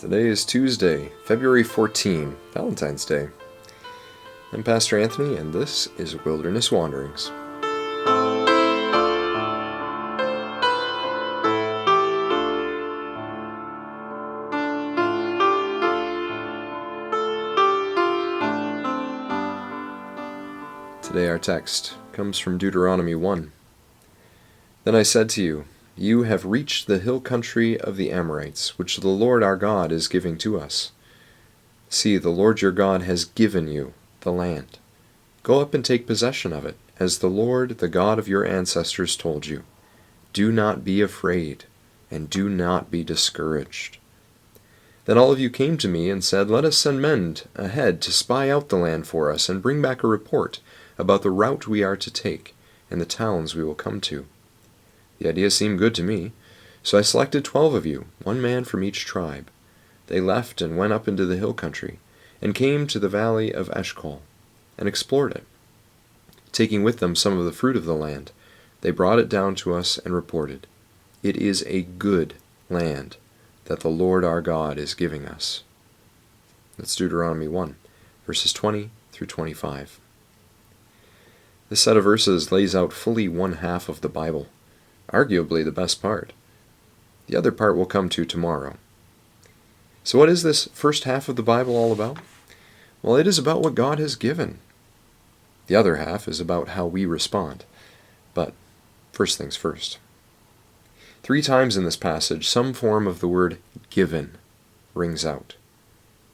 Today is Tuesday, February 14, Valentine's Day. I'm Pastor Anthony, and this is Wilderness Wanderings. Today our text comes from Deuteronomy 1. Then I said to you, you have reached the hill country of the Amorites, which the Lord our God is giving to us. See, the Lord your God has given you the land. Go up and take possession of it, as the Lord, the God of your ancestors, told you. Do not be afraid, and do not be discouraged. Then all of you came to me and said, let us send men ahead to spy out the land for us and bring back a report about the route we are to take and the towns we will come to. The idea seemed good to me, so I selected 12 of you, one man from each tribe. They left and went up into the hill country, and came to the valley of Eshcol, and explored it. Taking with them some of the fruit of the land, they brought it down to us and reported, it is a good land that the Lord our God is giving us. That's Deuteronomy 1, verses 20 through 25. This set of verses lays out fully one half of the Bible. Arguably the best part. The other part we'll come to tomorrow. So what is this first half of the Bible all about? Well, it is about what God has given. The other half is about how we respond. But first things first. 3 times in this passage, some form of the word given rings out.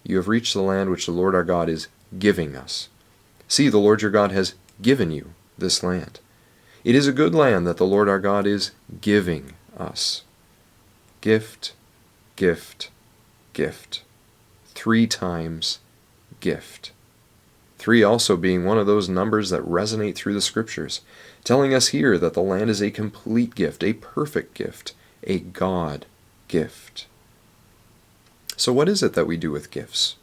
You have reached the land which the Lord our God is giving us. See, the Lord your God has given you this land. It is a good land that the Lord our God is giving us. Gift, gift, gift. 3 times gift. 3 also being one of those numbers that resonate through the Scriptures, telling us here that the land is a complete gift, a perfect gift, a God gift. So what is it that we do with gifts?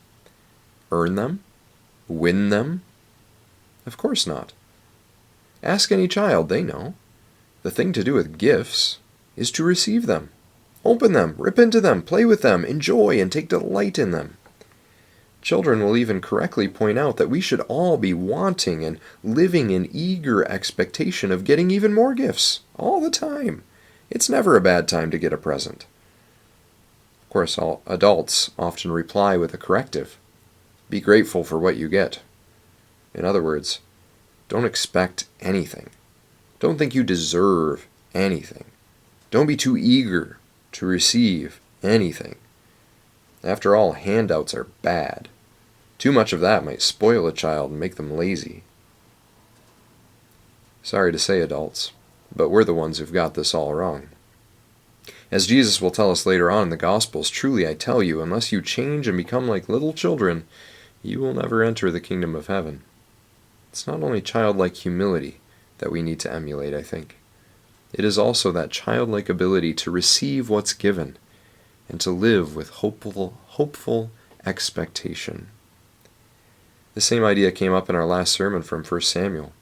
Earn them? Win them? Of course not. Ask any child, they know. The thing to do with gifts is to receive them. Open them, rip into them, play with them, enjoy and take delight in them. Children will even correctly point out that we should all be wanting and living in eager expectation of getting even more gifts, all the time. It's never a bad time to get a present. Of course, all adults often reply with a corrective. Be grateful for what you get. In other words, don't expect anything. Don't think you deserve anything. Don't be too eager to receive anything. After all, handouts are bad. Too much of that might spoil a child and make them lazy. Sorry to say, adults, but we're the ones who've got this all wrong. As Jesus will tell us later on in the Gospels, truly I tell you, unless you change and become like little children, you will never enter the kingdom of heaven. It's not only childlike humility that we need to emulate, I think. It is also that childlike ability to receive what's given and to live with hopeful expectation. The same idea came up in our last sermon from 1 Samuel.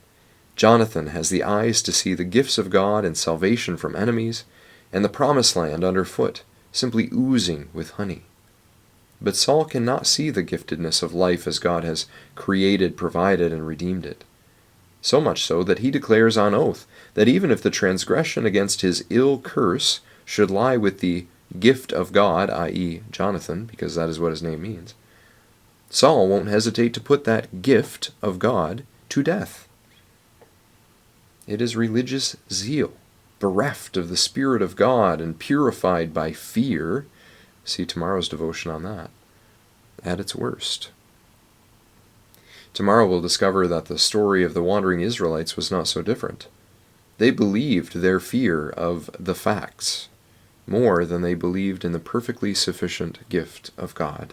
Jonathan has the eyes to see the gifts of God and salvation from enemies and the promised land underfoot, simply oozing with honey. But Saul cannot see the giftedness of life as God has created, provided, and redeemed it. So much so that he declares on oath that even if the transgression against his ill curse should lie with the gift of God, i.e. Jonathan, because that is what his name means, Saul won't hesitate to put that gift of God to death. It is religious zeal, bereft of the Spirit of God and purified by fear. See tomorrow's devotion on that. At its worst. Tomorrow we'll discover that the story of the wandering Israelites was not so different. They believed their fear of the facts more than they believed in the perfectly sufficient gift of God.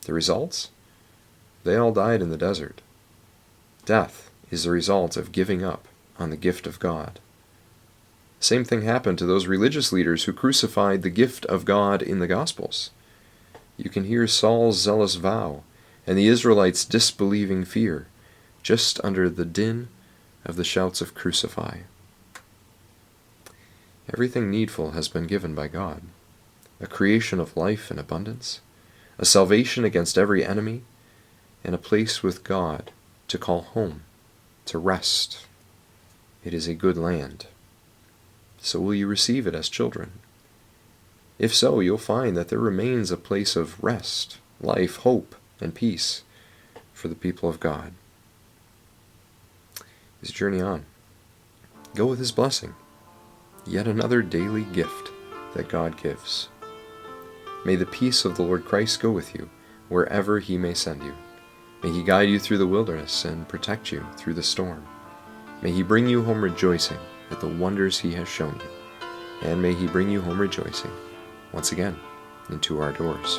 The results? They all died in the desert. Death is the result of giving up on the gift of God. Same thing happened to those religious leaders who crucified the gift of God in the Gospels. You can hear Saul's zealous vow and the Israelites' disbelieving fear just under the din of the shouts of crucify. Everything needful has been given by God. A creation of life and abundance, a salvation against every enemy, and a place with God to call home, to rest. It is a good land. So will you receive it as children? If so, you'll find that there remains a place of rest, life, hope, and peace for the people of God. His journey on. Go with His blessing. Yet another daily gift that God gives. May the peace of the Lord Christ go with you wherever He may send you. May He guide you through the wilderness and protect you through the storm. May He bring you home rejoicing at the wonders He has shown you. And may He bring you home rejoicing once again into our doors.